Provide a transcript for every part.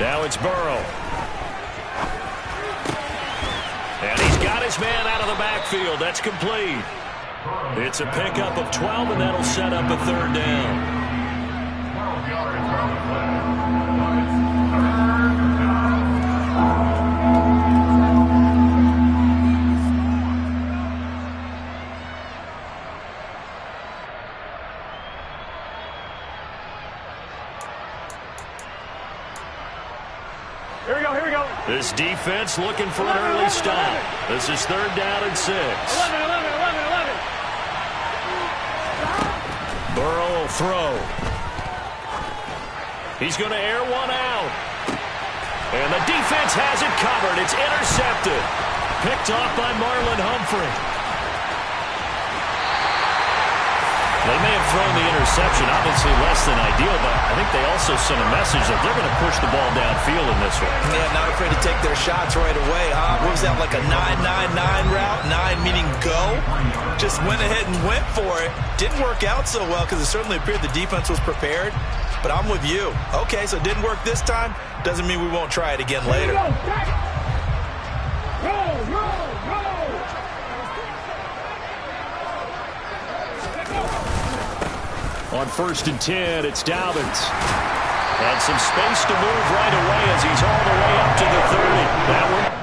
Now it's Burrow. And he's got his man out of the backfield. That's complete. It's a pickup of 12, and that'll set up a third down. Here we go. This defense looking for an early stop. This is third down and 6. 11. Burrow will throw. He's going to air one out. And the defense has it covered. It's intercepted. Picked off by Marlon Humphrey. They may have thrown the interception, obviously less than ideal, but I think they also sent a message that they're going to push the ball downfield in this one. Yeah, not afraid to take their shots right away, huh? What was that, like a 9-9-9 route? 9 meaning go? Just went ahead and went for it. Didn't work out so well because it certainly appeared the defense was prepared. But I'm with you. Okay, so it didn't work this time. Doesn't mean we won't try it again later. On 1st and 10, it's Dobbins. And some space to move right away as he's all the way up to the 30. That one.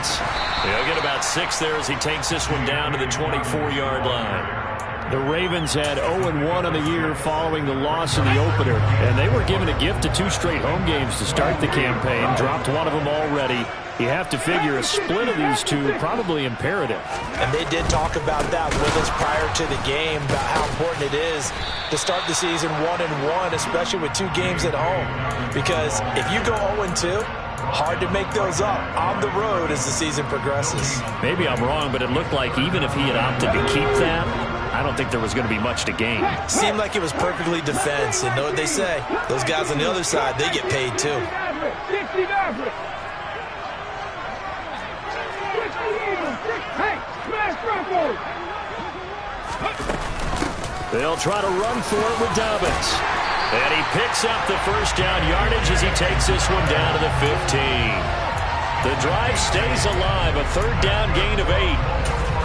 Dobbins. He'll get about 6 there as he takes this one down to the 24-yard line. The Ravens had 0-1 on the year following the loss in the opener, and they were given a gift of 2 straight home games to start the campaign. Dropped one of them already. You have to figure a split of these two probably imperative. And they did talk about that with us prior to the game, about how important it is to start the season 1-1, especially with 2 games at home. Because if you go 0-2, hard to make those up on the road as the season progresses. Maybe I'm wrong, but it looked like even if he had opted to keep that, I don't think there was going to be much to gain. Seemed like it was perfectly defense. And know what they say? Those guys on the other side, they get paid too. They'll try to run for it with Dobbins. And he picks up the first down yardage as he takes this one down to the 15. The drive stays alive, a 3rd down gain of 8.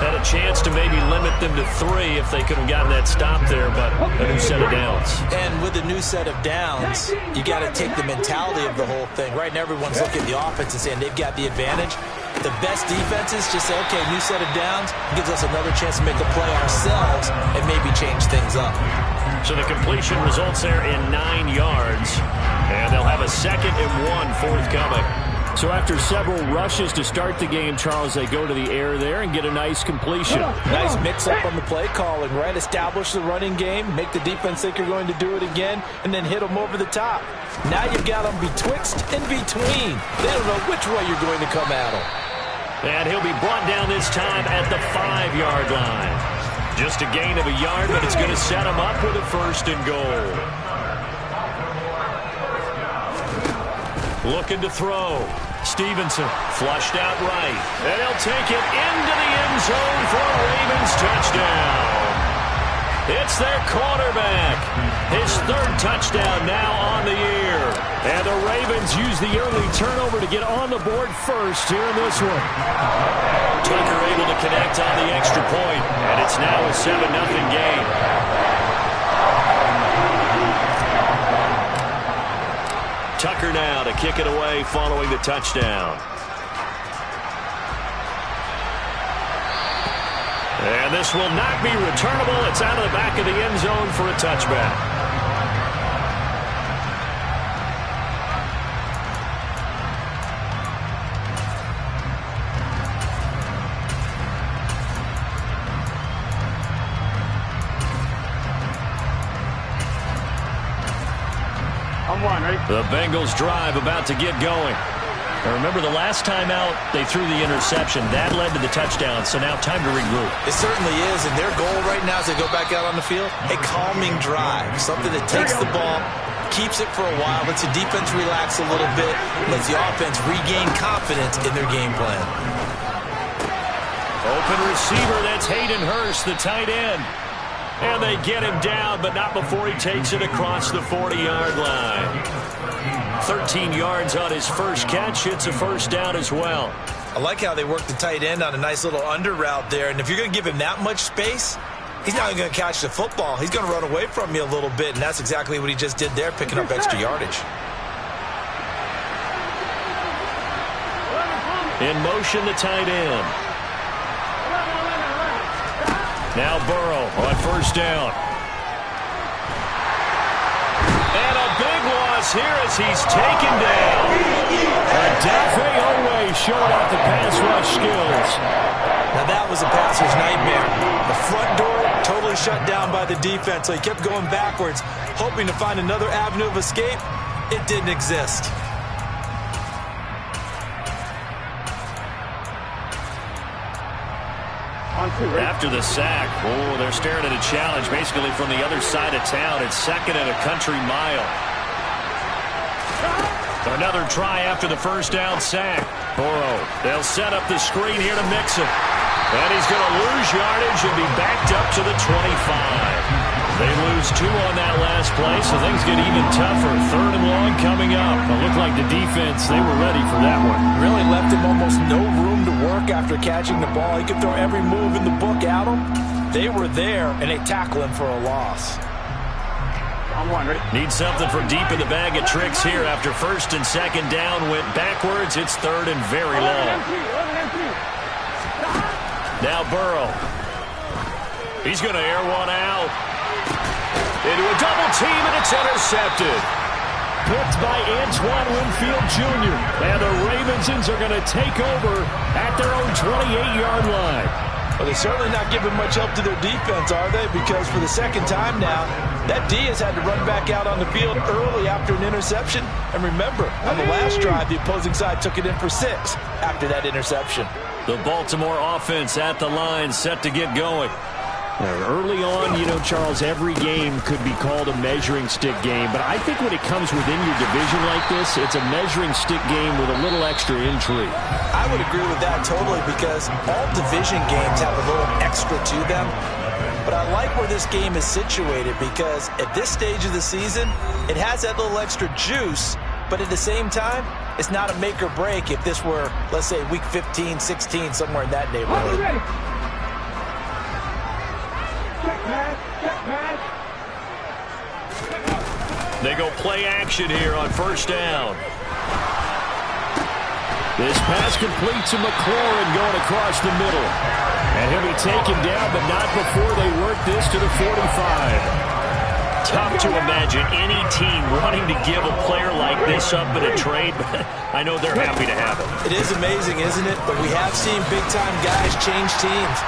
Had a chance to maybe limit them to 3 if they could have gotten that stop there, but a new set of downs. And with a new set of downs, you got to take the mentality of the whole thing. Right now, everyone's looking at the offense and saying they've got the advantage. The best defenses just say, okay, new set of downs gives us another chance to make a play ourselves and maybe change things up. So the completion results there in 9 yards, and they'll have a 2nd and 1 forthcoming. So after several rushes to start the game, Charles, they go to the air there and get a nice completion. Nice mix-up on the play calling, right? Establish the running game, make the defense think you're going to do it again, and then hit them over the top. Now you've got them betwixt and between. They don't know which way you're going to come at them. And he'll be brought down this time at the 5-yard line. Just a gain of a yard, but it's going to set him up with a 1st and goal. Looking to throw. Stevenson flushed out right. And he'll take it into the end zone for a Ravens touchdown. It's their quarterback. His 3rd touchdown now on the year. And the Ravens use the early turnover to get on the board first here in this one. Tucker able to connect on the extra point, and it's now a 7-0 game. Tucker now to kick it away following the touchdown. And this will not be returnable. It's out of the back of the end zone for a touchback. The Bengals drive about to get going. Now remember, the last time out, they threw the interception. That led to the touchdown, so now time to regroup. It certainly is, and their goal right now as they go back out on the field, a calming drive, something that takes the ball, keeps it for a while, lets the defense relax a little bit, lets the offense regain confidence in their game plan. Open receiver, that's Hayden Hurst, the tight end. And they get him down, but not before he takes it across the 40-yard line. 13 yards on his first catch. It's a 1st down as well. I like how they work the tight end on a nice little under route there. And if you're going to give him that much space, he's not going to catch the football. He's going to run away from you a little bit, and that's exactly what he just did there, picking up extra yardage. In motion, the tight end. Now Burrow on 1st down. And a big loss here as he's taken down. Deathrow showing off the pass rush skills. Now that was a passer's nightmare. The front door totally shut down by the defense, so he kept going backwards, hoping to find another avenue of escape. It didn't exist. After the sack, they're staring at a challenge basically from the other side of town. It's 2nd and a country mile. Another try after the 1st down sack. Burrow, they'll set up the screen here to mix it. And he's going to lose yardage and be backed up to the 25. They lose 2 on that last play, so things get even tougher. 3rd and long coming up. It looked like the defense, they were ready for that one. Really left him almost no room to work after catching the ball. He could throw every move in the book at him. They were there, and they tackle him for a loss. Need something from deep in the bag of tricks here. After 1st and 2nd down went backwards, it's 3rd and very long. Now Burrow. He's going to air one out. Into a double team, and it's intercepted. Picked by Antoine Winfield Jr. And the Ravensons are going to take over at their own 28-yard line. Well, they're certainly not giving much help to their defense, are they? Because for the second time now, that D has had to run back out on the field early after an interception. And remember, on the last drive, the opposing side took it in for 6 after that interception. The Baltimore offense at the line, set to get going. Early on, you know, Charles, every game could be called a measuring stick game. But I think when it comes within your division like this, it's a measuring stick game with a little extra intrigue. I would agree with that totally, because all division games have a little extra to them. But I like where this game is situated, because at this stage of the season, it has that little extra juice. But at the same time, it's not a make or break if this were, let's say, week 15, 16, somewhere in that neighborhood. They go play action here on first down. This pass complete to McLaurin going across the middle. And he'll be taken down, but not before they work this to the 45. Tough to imagine any team wanting to give a player like this up in a trade, but I know they're happy to have it. It is amazing, isn't it? But we have seen big-time guys change teams.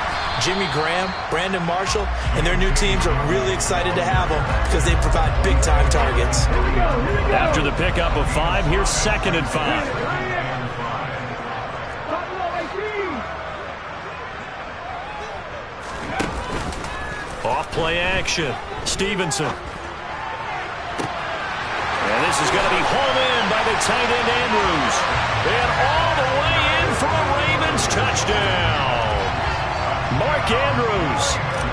Jimmy Graham, Brandon Marshall, and their new teams are really excited to have them because they provide big-time targets. After the pickup of 5, here's 2nd and 5. Off play action. Stevenson. And this is going to be hauled in by the tight end Andrews. And all the way in for a Ravens touchdown. Mark Andrews,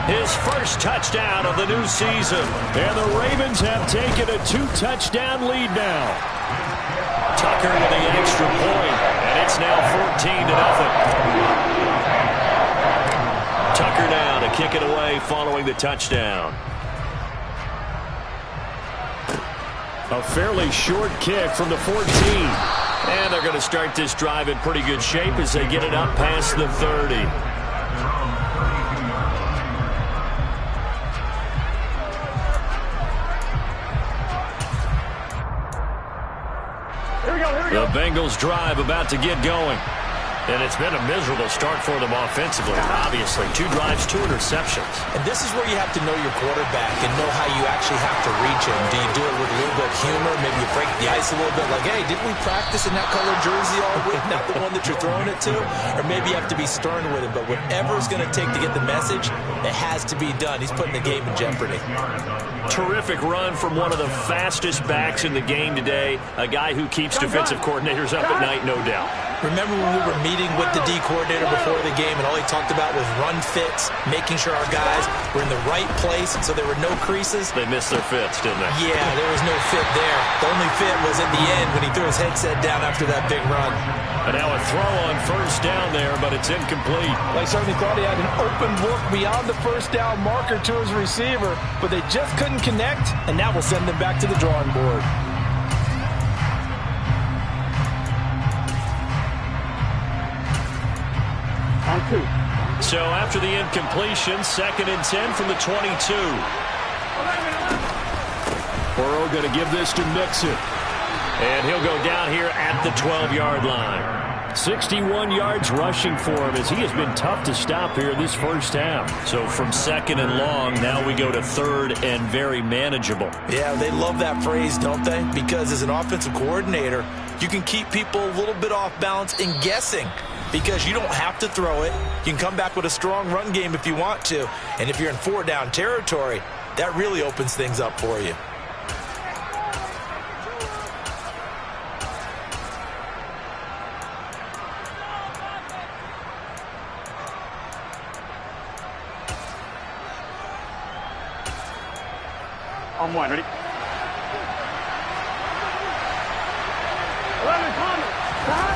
his first touchdown of the new season. And the Ravens have taken a 2-touchdown lead now. Tucker with the extra point, and it's now 14-0. Tucker down to kick it away following the touchdown. A fairly short kick from the 14. And they're going to start this drive in pretty good shape as they get it up past the 30. The Bengals drive about to get going. And it's been a miserable start for them offensively, obviously. 2 drives, 2 interceptions. And this is where you have to know your quarterback and know how you actually have to reach him. Do you do it with a little bit of humor? Maybe you break the ice a little bit, like, hey, didn't we practice in that colored jersey all week? Not the one that you're throwing it to? Or maybe you have to be stern with him. But whatever it's going to take to get the message, it has to be done. He's putting the game in jeopardy. Terrific run from one of the fastest backs in the game today. A guy who keeps defensive coordinators up at night, no doubt. Remember when we were meeting with the D coordinator before the game, and all he talked about was run fits, making sure our guys were in the right place so there were no creases? They missed their fits, didn't they? Yeah, there was no fit there. The only fit was at the end when he threw his headset down after that big run. And now a throw on first down there, but it's incomplete. They certainly thought he had an open look beyond the first down marker to his receiver, but they just couldn't connect, and now we'll send them back to the drawing board. So after the incompletion, 2nd and 10 from the 22. Burrow going to give this to Mixon. And he'll go down here at the 12-yard line. 61 yards rushing for him as he has been tough to stop here this first half. So from 2nd and long, now we go to 3rd and very manageable. Yeah, they love that phrase, don't they? Because as an offensive coordinator, you can keep people a little bit off balance and guessing. Because you don't have to throw it. You can come back with a strong run game if you want to. And if you're in 4-down territory, that really opens things up for you. On 1, ready? 11,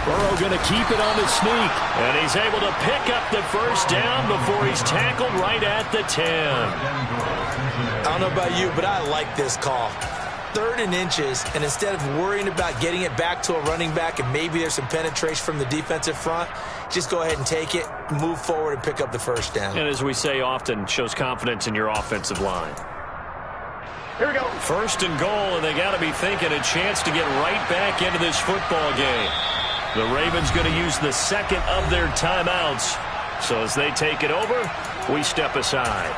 Burrow going to keep it on the sneak. And he's able to pick up the first down before he's tackled right at the 10. I don't know about you, but I like this call. 3rd and inches, and instead of worrying about getting it back to a running back and maybe there's some penetration from the defensive front, just go ahead and take it, move forward, and pick up the first down. And as we say often, shows confidence in your offensive line. Here we go. 1st and goal, and they got to be thinking a chance to get right back into this football game. The Ravens going to use the 2nd of their timeouts. So as they take it over, we step aside.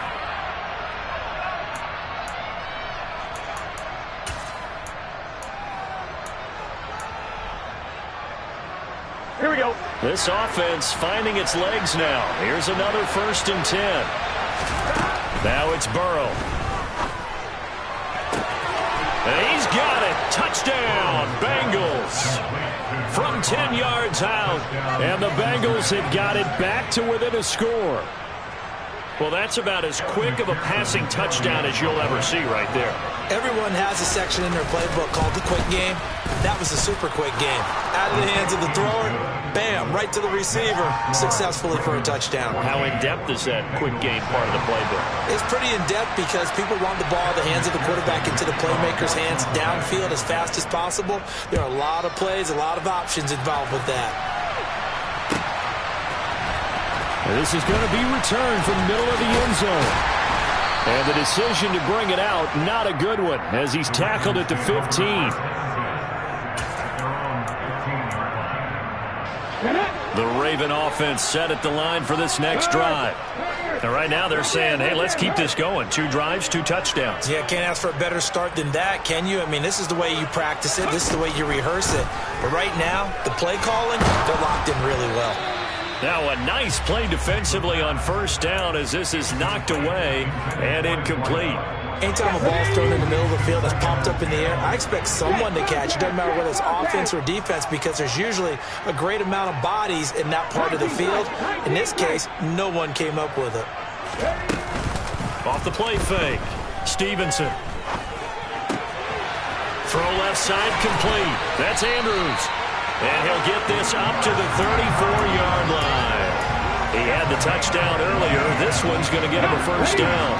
Here we go. This offense finding its legs now. Here's another 1st and 10. Now it's Burrow. And he's got it. Touchdown, Bengals. From 10 yards out. And the Bengals have got it back to within a score. Well, that's about as quick of a passing touchdown as you'll ever see right there. Everyone has a section in their playbook called the quick game. That was a super quick game. Out of the hands of the thrower, bam, right to the receiver, successfully for a touchdown. How in-depth is that quick game part of the playbook? It's pretty in-depth because people want the ball in the hands of the quarterback into the playmaker's hands downfield as fast as possible. There are a lot of plays, a lot of options involved with that. This is going to be returned from the middle of the end zone. And the decision to bring it out, not a good one, as he's tackled at the 15. The Raven offense set at the line for this next drive. And right now they're saying, hey, let's keep this going. 2 drives, 2 touchdowns. Yeah, can't ask for a better start than that, can you? I mean, this is the way you practice it. This is the way you rehearse it. But right now, the play calling, they're locked in really well. Now a nice play defensively on 1st down as this is knocked away and incomplete. Anytime a ball's thrown in the middle of the field that's popped up in the air, I expect someone to catch. It doesn't matter whether it's offense or defense because there's usually a great amount of bodies in that part of the field. In this case, no one came up with it. Off the play fake, Stevenson. Throw left side complete. That's Andrews. And he'll get this up to the 34-yard line. He had the touchdown earlier. This one's going to get him a 1st down.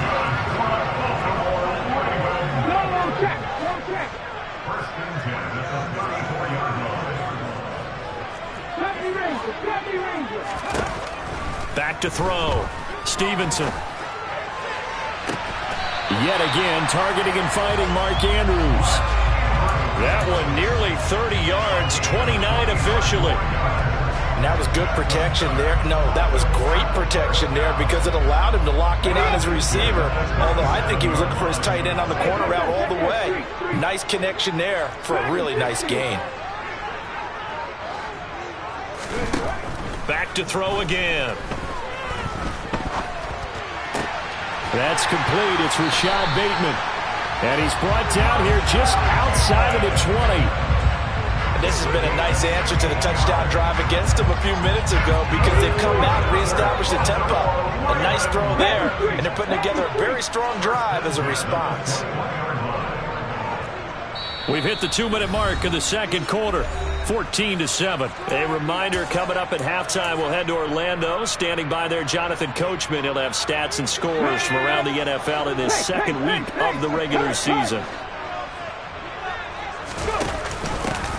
Back to throw. Stevenson. Yet again, targeting and fighting Mark Andrews. That one nearly 30 yards, 29 officially. And that was good protection there. No, that was great protection there because it allowed him to lock in on his receiver. Although I think he was looking for his tight end on the corner route all the way. Nice connection there for a really nice gain. Back to throw again. That's complete. It's Rashad Bateman. And he's brought down here just outside of the 20. And this has been a nice answer to the touchdown drive against them a few minutes ago because they've come out and reestablished the tempo. A nice throw there, and they're putting together a very strong drive as a response. We've hit the 2-minute mark of the 2nd quarter. 14-7. A reminder coming up at halftime. We'll head to Orlando. Standing by there, Jonathan Coachman. He'll have stats and scores from around the NFL in this 2nd week of the regular season.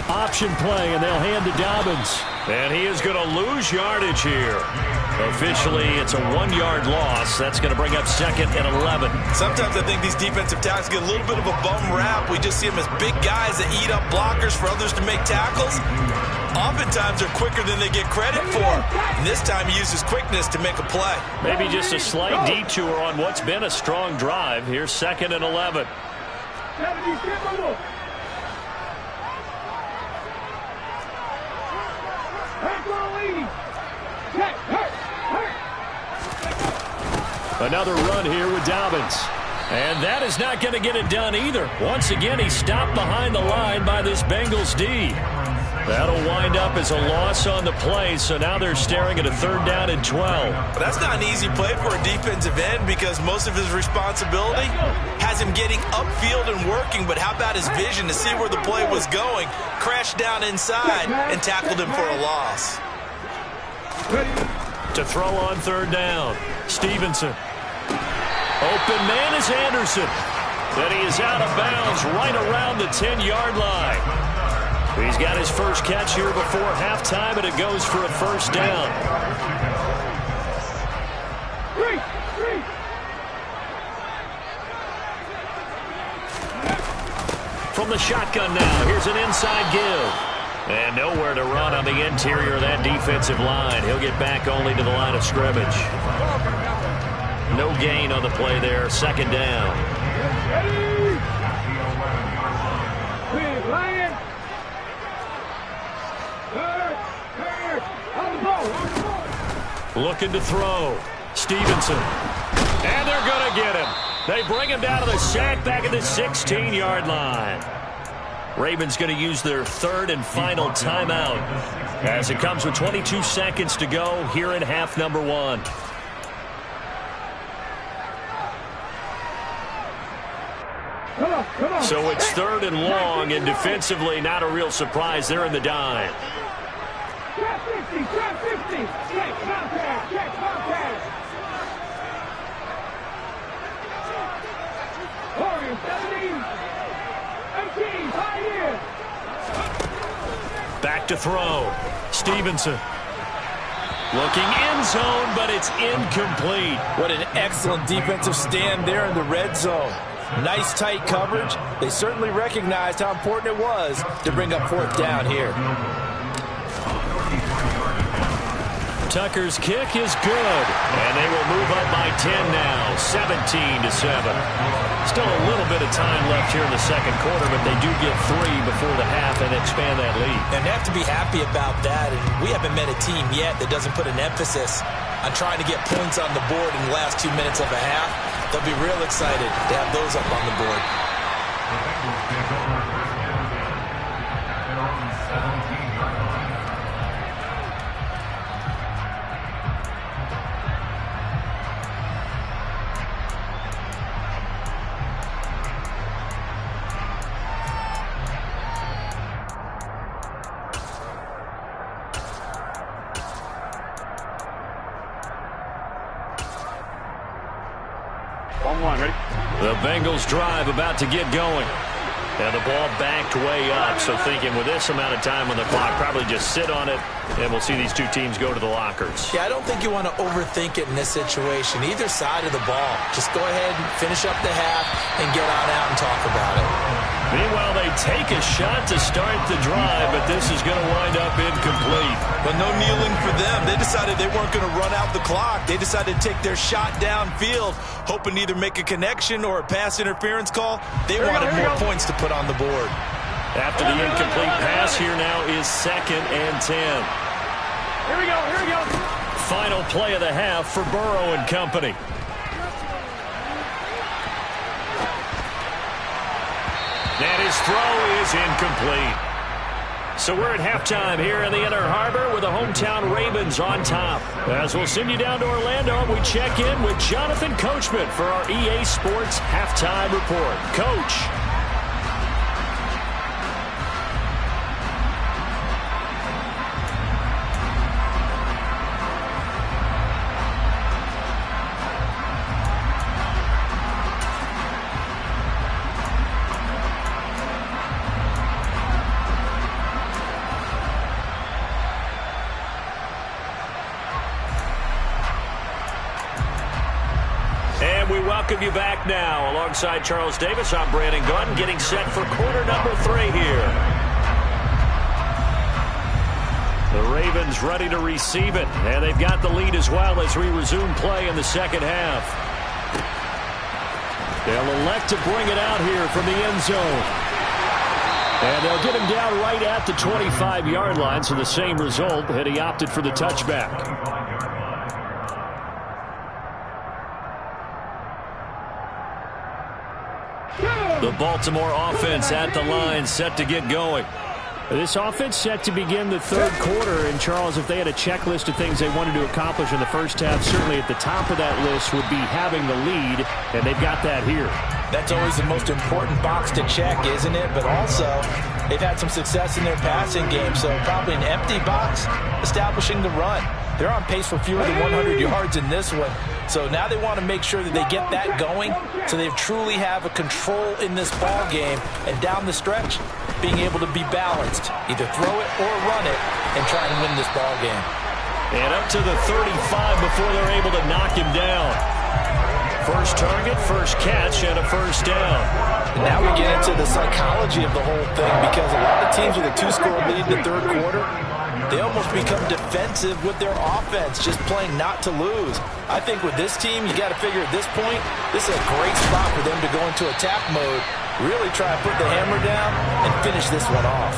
Option play, and they'll hand to Dobbins. And he is going to lose yardage here. Officially, it's a 1-yard loss. That's going to bring up 2nd and 11. Sometimes I think these defensive tackles get a little bit of a bum rap. We just see them as big guys that eat up blockers for others to make tackles. Oftentimes, they're quicker than they get credit for. And this time, he uses quickness to make a play. Maybe just a slight detour on what's been a strong drive. Here's 2nd and 11. Another run here with Dobbins. And that is not going to get it done either. Once again, he's stopped behind the line by this Bengals D. That'll wind up as a loss on the play, so now they're staring at a 3rd down and 12. But that's not an easy play for a defensive end because most of his responsibility has him getting upfield and working, but how about his vision to see where the play was going, crashed down inside, and tackled him for a loss. To throw on 3rd down, Stevenson. Open man is Anderson. And he is out of bounds right around the 10-yard line. He's got his first catch here before halftime, and it goes for a first down. From the shotgun now, here's an inside give. And nowhere to run on the interior of that defensive line. He'll get back only to the line of scrimmage. No gain on the play there, second down. Looking to throw. Stevenson. And they're going to get him. They bring him down to the sack back at the 16-yard line. Ravens going to use their third and final timeout as it comes with 22 seconds to go here in half number one. So it's third and long, and defensively not a real surprise. They're in the dime. Trap 50, trap 50. Check contact, check contact. Warriors 17, 18, high in. Back to throw. Stevenson. Looking end zone, but it's incomplete. What an excellent defensive stand there in the red zone. Nice tight coverage. They certainly recognized how important it was to bring up fourth down here. Tucker's kick is good, and they will move up by 10 now, 17-7. Still a little bit of time left here in the second quarter, but they do get 3 before the half and expand that lead. And they have to be happy about that, and we haven't met a team yet that doesn't put an emphasis on trying to get points on the board in the last 2 minutes of a half. They'll be real excited to have those up on the board. The Bengals drive about to get going. And the ball backed way up, so thinking with this amount of time on the clock, probably just sit on it, and we'll see these two teams go to the lockers. Yeah, I don't think you want to overthink it in this situation. Either side of the ball. Just go ahead and finish up the half and get on out and talk about it. Meanwhile, they take a shot to start the drive, but this is going to wind up incomplete. But no kneeling for them. They decided they weren't going to run out the clock. They decided to take their shot downfield, hoping to either make a connection or a pass interference call. They wanted more points to put on the board. After the incomplete pass, here now is 2nd and 10. Here we go, here we go. Final play of the half for Burrow and company. And his throw is incomplete. So we're at halftime here in the Inner Harbor with the hometown Ravens on top. As we'll send you down to Orlando, we check in with Jonathan Coachman for our EA Sports Halftime Report. Coach. Welcome you back now. Alongside Charles Davis, I'm Brandon Gunn, getting set for quarter number 3 here. The Ravens ready to receive it, and they've got the lead as well as we resume play in the second half. They'll elect to bring it out here from the end zone. And they'll get him down right at the 25-yard line, so the same result, and he opted for the touchback. The Baltimore offense at the line, set to get going. This offense set to begin the third quarter. And, Charles, if they had a checklist of things they wanted to accomplish in the first half, certainly at the top of that list would be having the lead, and they've got that here. That's always the most important box to check, isn't it? But also, They've had some success in their passing game, so probably an empty box establishing the run. They're on pace for fewer than 100 yards in this one, so now they want to make sure that they get that going so they truly have a control in this ball game, and down the stretch, being able to be balanced, either throw it or run it, and try and win this ball game. And up to the 35 before they're able to knock him down. First target, first catch, and a first down. And now we get into the psychology of the whole thing, because a lot of teams with a 2-score lead in the third quarter, they almost become defensive with their offense, just playing not to lose. I think with this team, you got to figure at this point, this is a great spot for them to go into attack mode, really try to put the hammer down and finish this one off.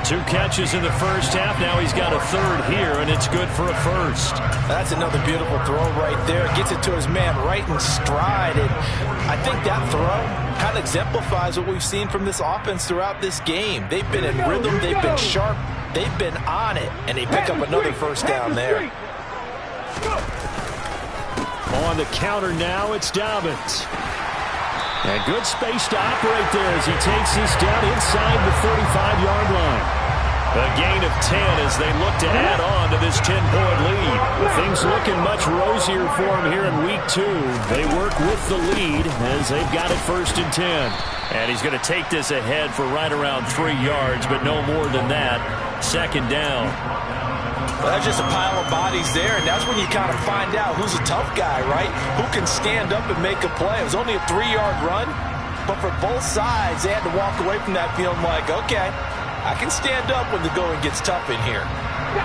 2 catches in the first half. Now he's got a third here, and it's good for a first. That's another beautiful throw right there. Gets it to his man right in stride. And I think that throw kind of exemplifies what we've seen from this offense throughout this game. They've been in rhythm. They've been sharp. They've been on it. And they pick up another first down there. On the counter now, it's Dobbins. And good space to operate there as he takes this down inside the 35-yard line. A gain of 10 as they look to add on to this 10-point lead. With things looking much rosier for him here in week 2. They work with the lead as they've got it 1st and 10. And he's going to take this ahead for right around 3 yards, but no more than that. 2nd down. Well, that's just a pile of bodies there, and that's when you kind of find out who's a tough guy, right? Who can stand up and make a play. It was only a 3-yard run, but for both sides, they had to walk away from that feeling like, okay, I can stand up when the going gets tough in here.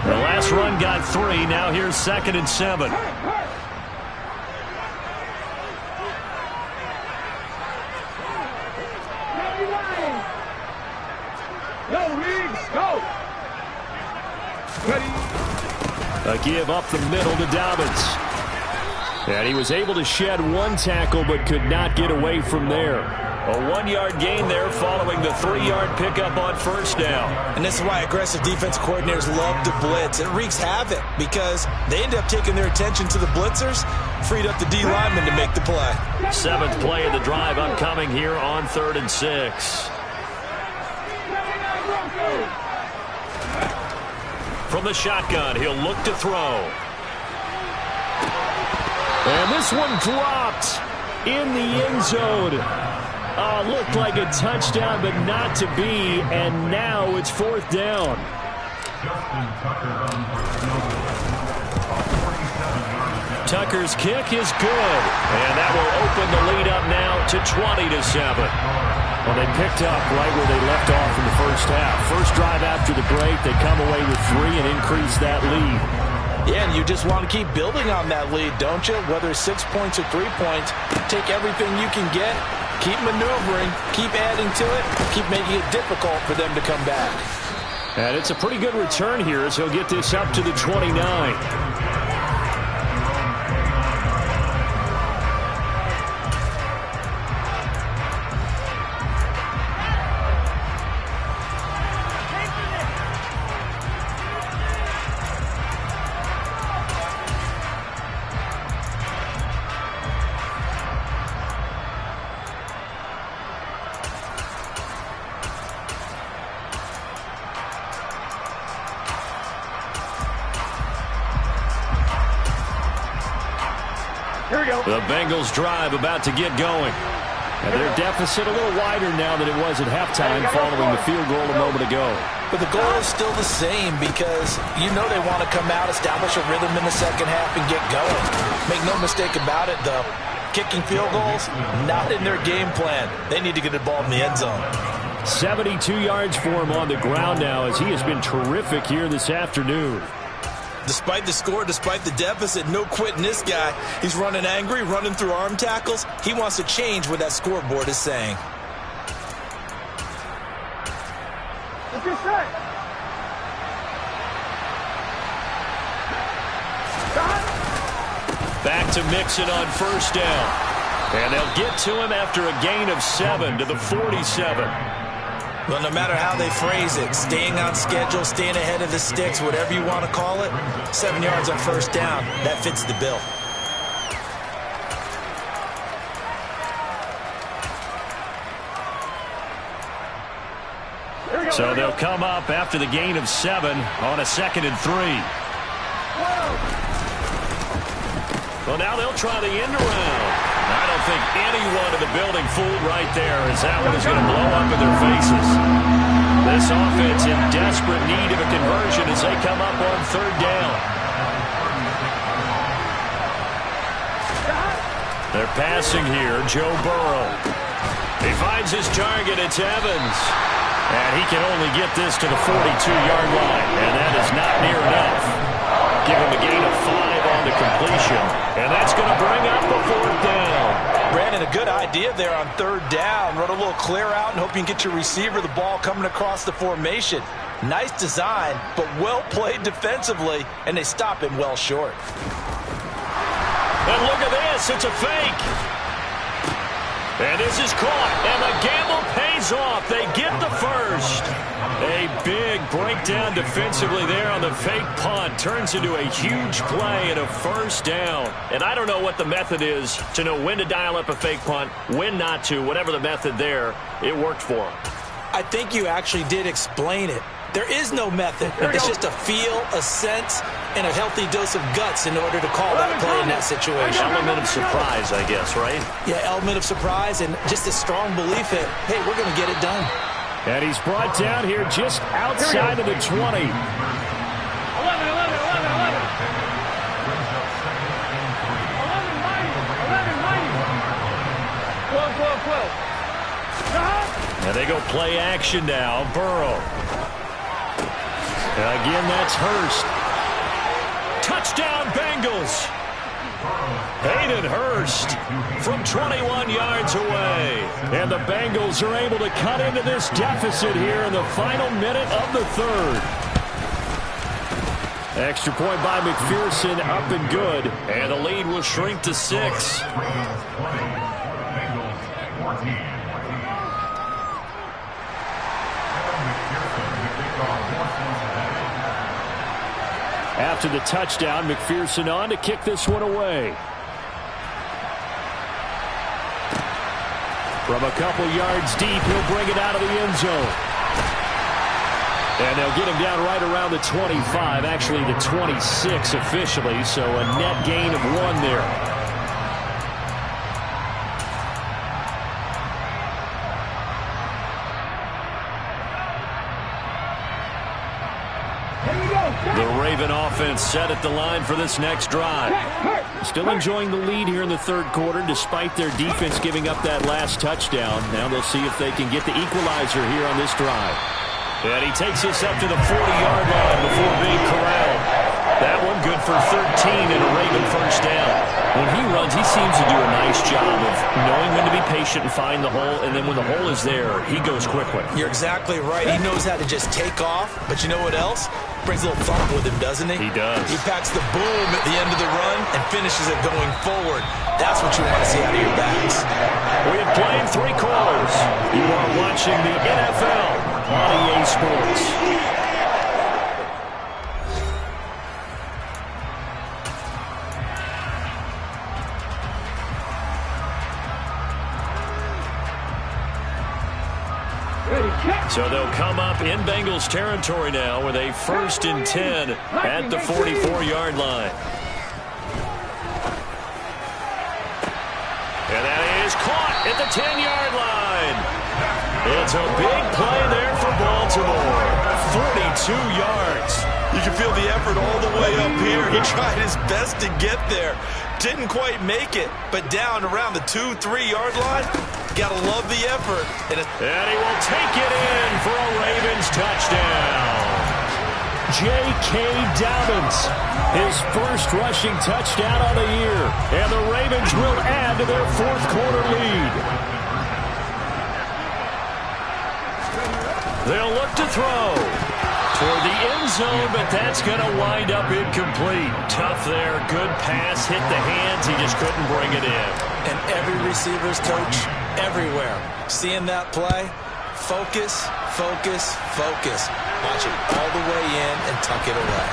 The last run got 3. Now here's 2nd and 7. A give up the middle to Dobbins. And he was able to shed 1 tackle but could not get away from there. A 1-yard gain there following the 3-yard pickup on 1st down. And this is why aggressive defense coordinators love to blitz. It wreaks havoc because they end up taking their attention to the blitzers, freed up the D lineman to make the play. 7th play of the drive upcoming here on 3rd and 6. From the shotgun, he'll look to throw. And this one dropped in the end zone. Looked like a touchdown, but not to be. And now it's 4th down. Tucker's kick is good. And that will open the lead up now to 20-7. Well, they picked up right where they left off in the first half. First drive after the break, they come away with 3 and increase that lead. Yeah, and you just want to keep building on that lead, don't you? Whether it's 6 points or 3 points, take everything you can get, keep maneuvering, keep adding to it, keep making it difficult for them to come back. And it's a pretty good return here as he'll get this up to the 29. The Bengals drive about to get going. And their deficit a little wider now than it was at halftime following the field goal a moment ago. But the goal is still the same because you know they want to come out, establish a rhythm in the second half, and get going. Make no mistake about it, though. Kicking field goals, not in their game plan. They need to get the ball in the end zone. 72 yards for him on the ground now as he has been terrific here this afternoon. Despite the score, despite the deficit, no quitting this guy. He's running angry, running through arm tackles. He wants to change what that scoreboard is saying. What's your set? Back to Mixon on 1st down. And they'll get to him after a gain of 7 to the 47. Well, no matter how they phrase it, staying on schedule, staying ahead of the sticks, whatever you want to call it, 7 yards on 1st down, that fits the bill. Here we So they'll come up after the gain of 7 on a 2nd and 3. Well, now they'll try the end around. I don't think anyone in the building fooled right there, as that one is going to blow up in their faces. This offense in desperate need of a conversion as they come up on 3rd down. They're passing here, Joe Burrow. He finds his target, it's Evans. And he can only get this to the 42-yard line, and that is not near enough. Give him a gain of 5 on the completion, and that's going to bring up a 4th down. Brandon, a good idea there on 3rd down. Run a little clear out and hope you can get your receiver the ball coming across the formation. Nice design, but well played defensively, and they stop him well short. And look at this, it's a fake. And this is caught, and the gamble pays off. They get the first. A big breakdown defensively there on the fake punt. Turns into a huge play and a 1st down. And I don't know what the method is to know when to dial up a fake punt, when not to, whatever the method there, it worked for them. I think you actually did explain it. There is no method. It's just a feel, a sense, and a healthy dose of guts in order to call that play in that situation. Element of surprise, I guess, right? Yeah, element of surprise and just a strong belief that, hey, we're going to get it done. And he's brought down here just outside of the 20. 11. 12. And they go play action now. Burrow. Again, that's Hurst. Touchdown, Bengals. Hayden Hurst from 21 yards away. And the Bengals are able to cut into this deficit here in the final minute of the 3rd. Extra point by McPherson, up and good. And the lead will shrink to 6. After the touchdown, McPherson on to kick this one away. From a couple yards deep, he'll bring it out of the end zone. And they'll get him down right around the 25, actually the 26 officially, so a net gain of 1 there. The Raven offense set at the line for this next drive. Still enjoying the lead here in the 3rd quarter despite their defense giving up that last touchdown. Now they'll see if they can get the equalizer here on this drive. And he takes us up to the 40-yard line before being corralled. That one good for 13 and a Raven 1st down. When he runs, he seems to do a nice job of knowing when to be patient and find the hole, and then when the hole is there, he goes quickly. You're exactly right. He knows how to just take off, but you know what else? Brings a little thump with him, doesn't he? He does. He packs the boom at the end of the run and finishes it going forward. That's what you want to see out of your backs. We have played 3 quarters. You are watching the NFL on EA Sports. So they'll come up in Bengals territory now with a 1st and 10 at the 44-yard line. And that is caught at the 10-yard line. It's a big play there for Baltimore. 42 yards. You can feel the effort all the way up here. He tried his best to get there. Didn't quite make it, but down around the 2-3-yard line. Gotta love the effort. And he will take it in for a Ravens touchdown. J.K. Dobbins, his 1st rushing touchdown of the year. And the Ravens will add to their 4th quarter lead. They'll look to throw toward the end zone, but that's going to wind up incomplete. Tough there. Good pass. Hit the hands. He just couldn't bring it in. And every receiver's coach, everywhere, seeing that play, focus, focus, focus. Watch it all the way in and tuck it away.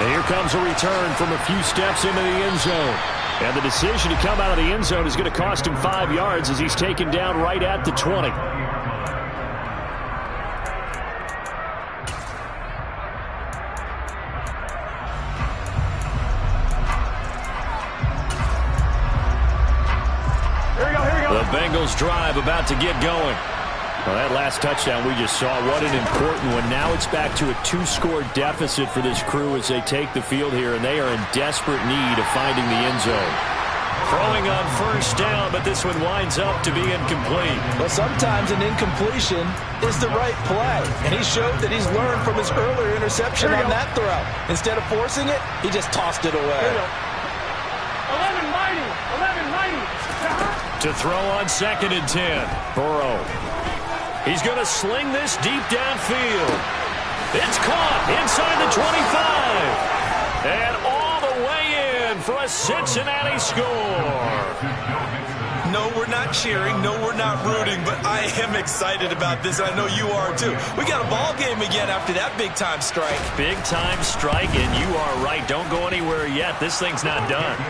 And here comes a return from a few steps into the end zone. And the decision to come out of the end zone is going to cost him 5 yards as he's taken down right at the 20. Bengals drive about to get going. Well, that last touchdown we just saw, what an important one. Now it's back to a 2-score deficit for this crew as they take the field here, and they are in desperate need of finding the end zone. Throwing on first down, but this one winds up to be incomplete. Well, sometimes an incompletion is the right play, and he showed that he's learned from his earlier interception on that throw. Instead of forcing it, he just tossed it away. 11-90. To throw on 2nd and 10. Burrow. He's going to sling this deep downfield. It's caught inside the 25. And all the way in for a Cincinnati score. No, we're not cheering. No, we're not rooting. But I am excited about this. I know you are, too. We got a ball game again after that big-time strike. Big-time strike, and you are right. Don't go anywhere yet. This thing's not done.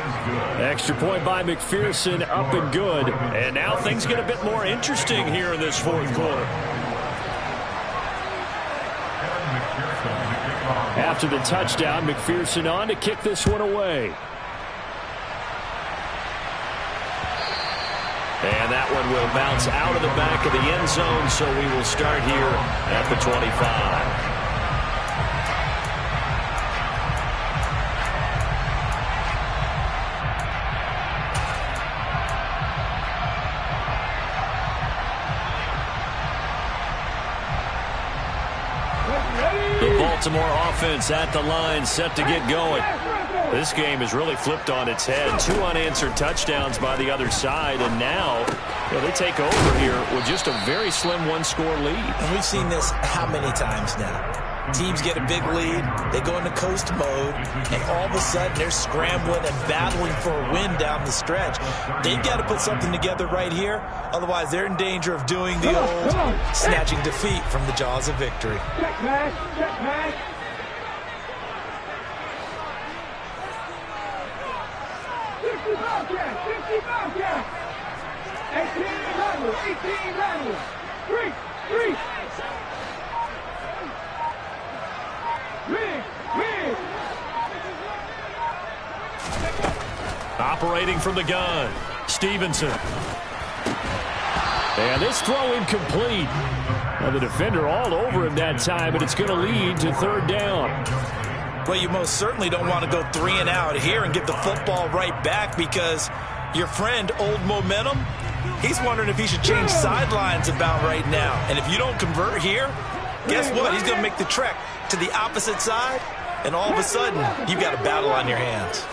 Extra point by McPherson, up and good. And now things get a bit more interesting here in this 4th quarter. After the touchdown, McPherson on to kick this one away. And that one will bounce out of the back of the end zone, so we will start here at the 25. The Baltimore offense at the line, set to get going. This game has really flipped on its head. 2 unanswered touchdowns by the other side, and now they take over here with just a very slim 1-score lead. And we've seen this how many times now? Teams get a big lead, they go into coast mode, and all of a sudden they're scrambling and battling for a win down the stretch. They've got to put something together right here, otherwise they're in danger of doing the old snatching defeat from the jaws of victory. Check pass. 50 Bobcats. 18 Rebels. 3. Win. Operating from the gun, Stevenson. And this throw incomplete. Now the defender all over him that time, but it's going to lead to 3rd down. Well, you most certainly don't want to go 3 and out here and get the football right back, because your friend, Old Momentum, he's wondering if he should change sidelines about right now. And if you don't convert here, guess what? He's going to make the trek to the opposite side, and all of a sudden, you've got a battle on your hands.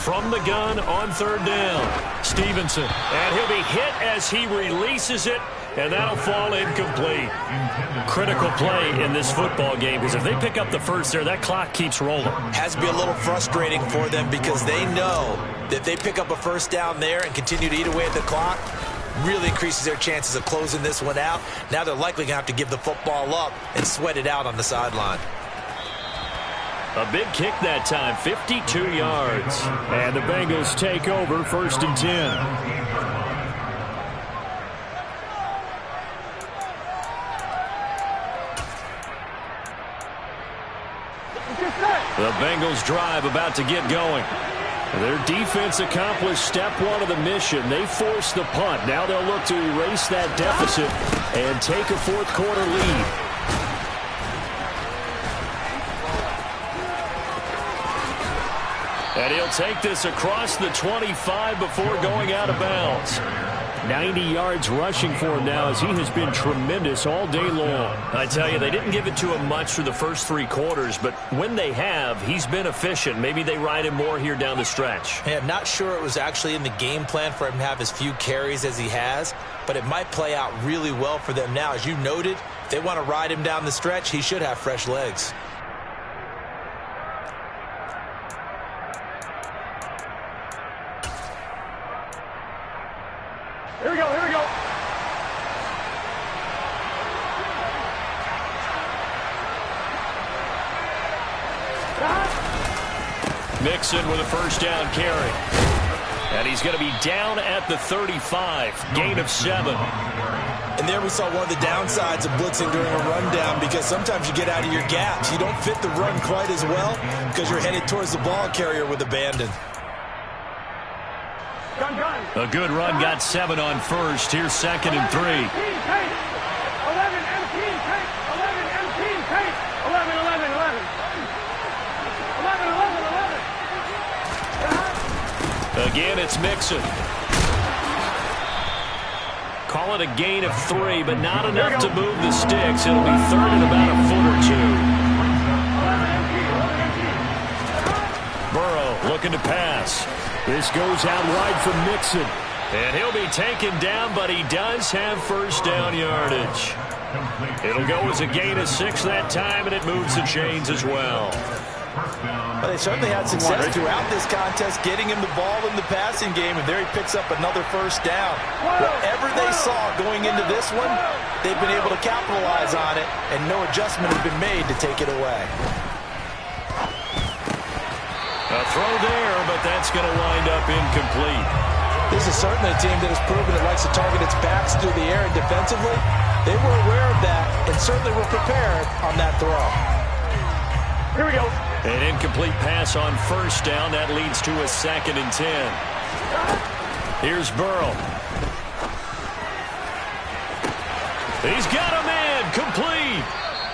From the gun on 3rd down, Stevenson. And he'll be hit as he releases it, and that'll fall incomplete. Critical play in this football game, because if they pick up the first there, that clock keeps rolling. Has to be a little frustrating for them, because they know that if they pick up a first down there and continue to eat away at the clock, really increases their chances of closing this one out. Now they're likely going to have to give the football up and sweat it out on the sideline. A big kick that time, 52 yards. And the Bengals take over 1st and 10. The Bengals drive about to get going. Their defense accomplished step 1 of the mission. They forced the punt. Now they'll look to erase that deficit and take a 4th quarter lead. And he'll take this across the 25 before going out of bounds. 90 yards rushing for him now, as he has been tremendous all day long. I tell you, they didn't give it to him much for the first 3 quarters, but when they have, he's been efficient. Maybe they ride him more here down the stretch. Hey, I'm not sure it was actually in the game plan for him to have as few carries as he has, but it might play out really well for them now. As you noted, if they want to ride him down the stretch, he should have fresh legs. Here we go. Mixon with a first down carry. And he's going to be down at the 35. Gain of 7. And there we saw one of the downsides of blitzing during a rundown, because sometimes you get out of your gaps. You don't fit the run quite as well because you're headed towards the ball carrier with abandon. A good run got 7 on first. Here's 2nd and 3. 11, 11, 11. Again, it's Mixon. Call it a gain of 3, but not enough to move the sticks. It'll be 3rd and about a foot or 2. Burrow looking to pass. This goes out wide for Mixon. And he'll be taken down, but he does have first down yardage. It'll go as a gain of 6 that time, and it moves the chains as well. Well, they certainly had success throughout this contest, getting him the ball in the passing game, and there he picks up another first down. Whatever they saw going into this one, they've been able to capitalize on it, and no adjustment has been made to take it away. A throw there, but that's going to wind up incomplete. This is certainly a team that has proven it likes to target its backs through the air, and defensively, they were aware of that and certainly were prepared on that throw. Here we go. An incomplete pass on first down. That leads to a 2nd and 10. Here's Burrow. He's got a man. Complete.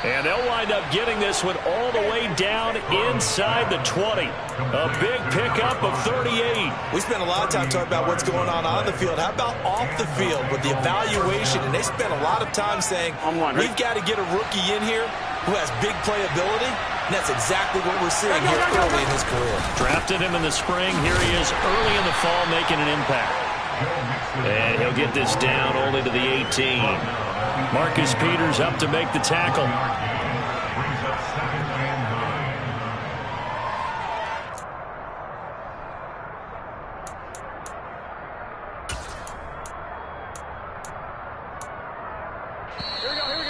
And they'll wind up getting this one all the way down inside the 20. A big pickup of 38. We spent a lot of time talking about what's going on the field. How about off the field with the evaluation? And they spent a lot of time saying, we've got to get a rookie in here who has big playability. And that's exactly what we're seeing here early in his career. Drafted him in the spring. Here he is early in the fall making an impact. And he'll get this down only to the 18. Marcus Peters up to make the tackle.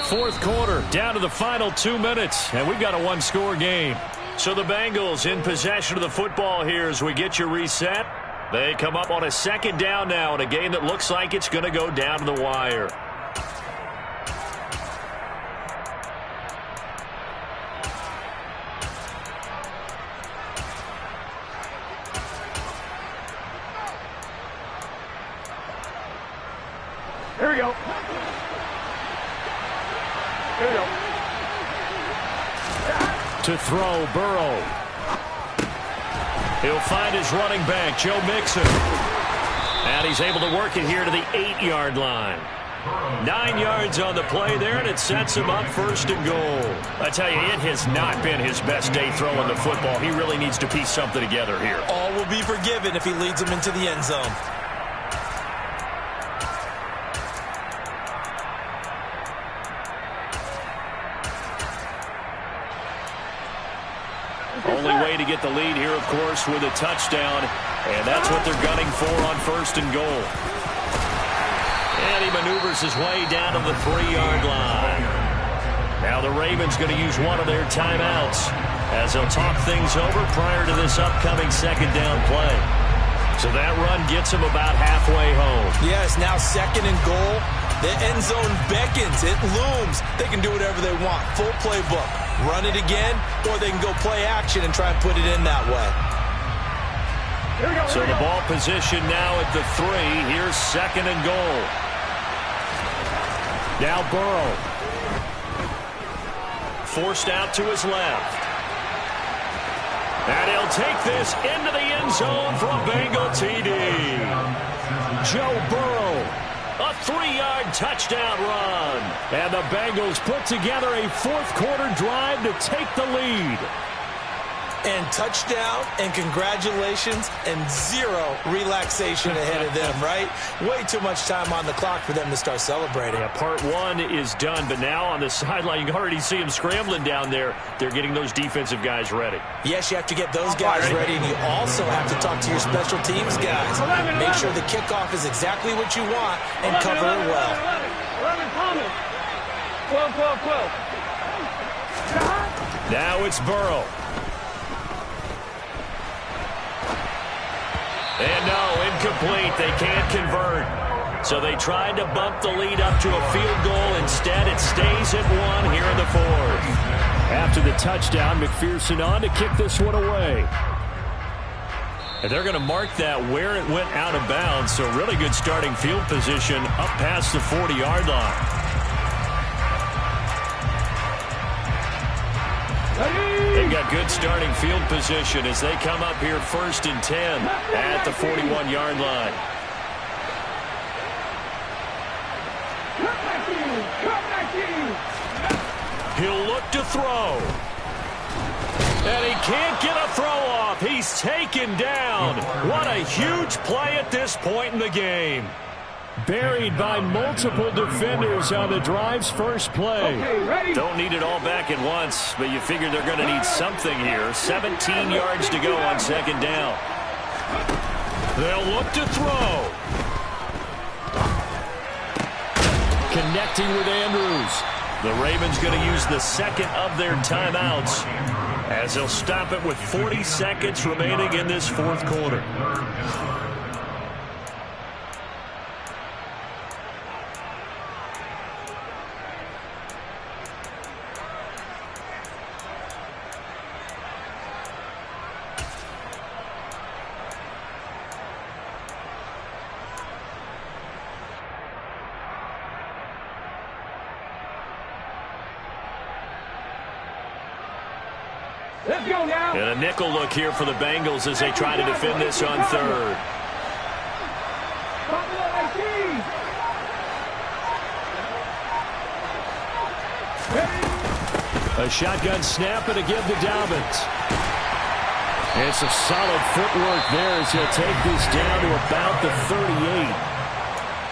Fourth quarter, down to the final 2 minutes, and we've got a one-score game. So the Bengals in possession of the football here as we get you reset. They come up on a 2nd down now in a game that looks like it's going to go down to the wire. Here we go. Here we go. To throw, Burrow. He'll find his running back, Joe Mixon. And he's able to work it here to the 8-yard line. 9 yards on the play there, and it sets him up 1st and goal. I tell you, it has not been his best day throwing the football. He really needs to piece something together here. All will be forgiven if he leads them into the end zone. Only way to get the lead here, of course, with a touchdown. And that's what they're gunning for on 1st and goal. And he maneuvers his way down to the 3-yard line. Now the Ravens going to use one of their timeouts as they'll talk things over prior to this upcoming 2nd down play. So that run gets them about halfway home. Yes, now 2nd and goal. The end zone beckons. It looms. They can do whatever they want. Full playbook. Run it again, or they can go play action and try and put it in that way. So the ball position now at the 3. Here's 2nd and goal. Now Burrow. Forced out to his left. And he'll take this into the end zone for a Bengal TD. Joe Burrow. A 3-yard touchdown run. And the Bengals put together a 4th quarter drive to take the lead. And touchdown, and congratulations, and 0 relaxation ahead of them, right? Way too much time on the clock for them to start celebrating. Yeah, part 1 is done, but now on the sideline, you can already see them scrambling down there. They're getting those defensive guys ready. Yes, you have to get those guys ready, and you also have to talk to your special teams guys. Make sure the kickoff is exactly what you want and cover it well. 11, Thomas. 12, 12, 12. Now it's Burrow. And no, incomplete. They can't convert. So they tried to bump the lead up to a field goal. Instead, it stays at 1 here in the 4th. After the touchdown, McPherson on to kick this one away. And they're going to mark that where it went out of bounds. So really good starting field position up past the 40-yard line. They've got good starting field position as they come up here 1st and 10 at the 41-yard line. He'll look to throw. And he can't get a throw off. He's taken down. What a huge play at this point in the game. Buried by multiple defenders on the drive's first play. Don't need it all back at once, but you figure they're going to need something here. 17 yards to go on 2nd down. They'll look to throw. Connecting with Andrews. The Ravens going to use the 2nd of their timeouts as they'll stop it with 40 seconds remaining in this 4th quarter. Let's go now. And a nickel look here for the Bengals as they try to defend this on 3rd. A shotgun snap and a give to Dobbins. It's a solid footwork there as he'll take this down to about the 38.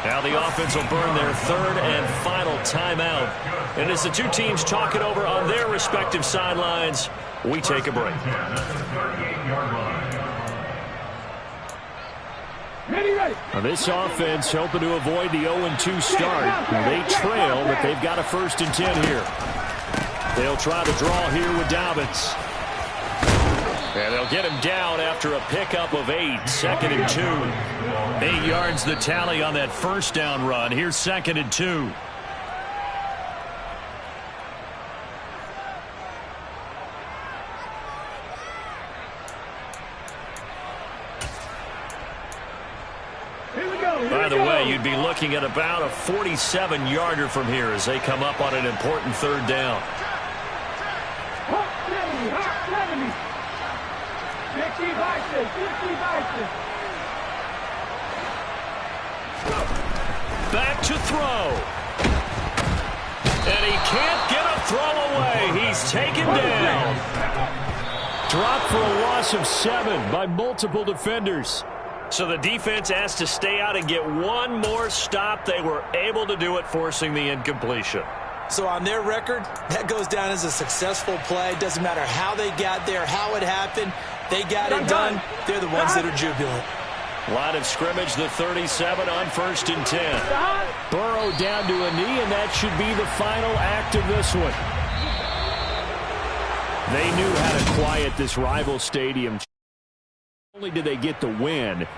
Now the offense will burn their 3rd and final timeout. And as the two teams talk it over on their respective sidelines, we take a break. Now this offense hoping to avoid the 0-2 start. They trail, but they've got a 1st and 10 here. They'll try to draw here with Dobbins. And they'll get him down after a pickup of 8. 2nd and 2. 8 yards the tally on that 1st down run. Here's 2nd and 2. By the way, you'd be looking at about a 47-yarder from here as they come up on an important 3rd down. Back to throw. And he can't get a throw away. He's taken down. Dropped for a loss of 7 by multiple defenders. So the defense has to stay out and get one more stop. They were able to do it, forcing the incompletion. So on their record, that goes down as a successful play. Doesn't matter how they got there, how it happened. They got it done. They're the ones that are jubilant. Line of scrimmage, the 37 on 1st and 10. Burrow down to a knee, and that should be the final act of this one. They knew how to quiet this rival stadium. Not only did they get the win,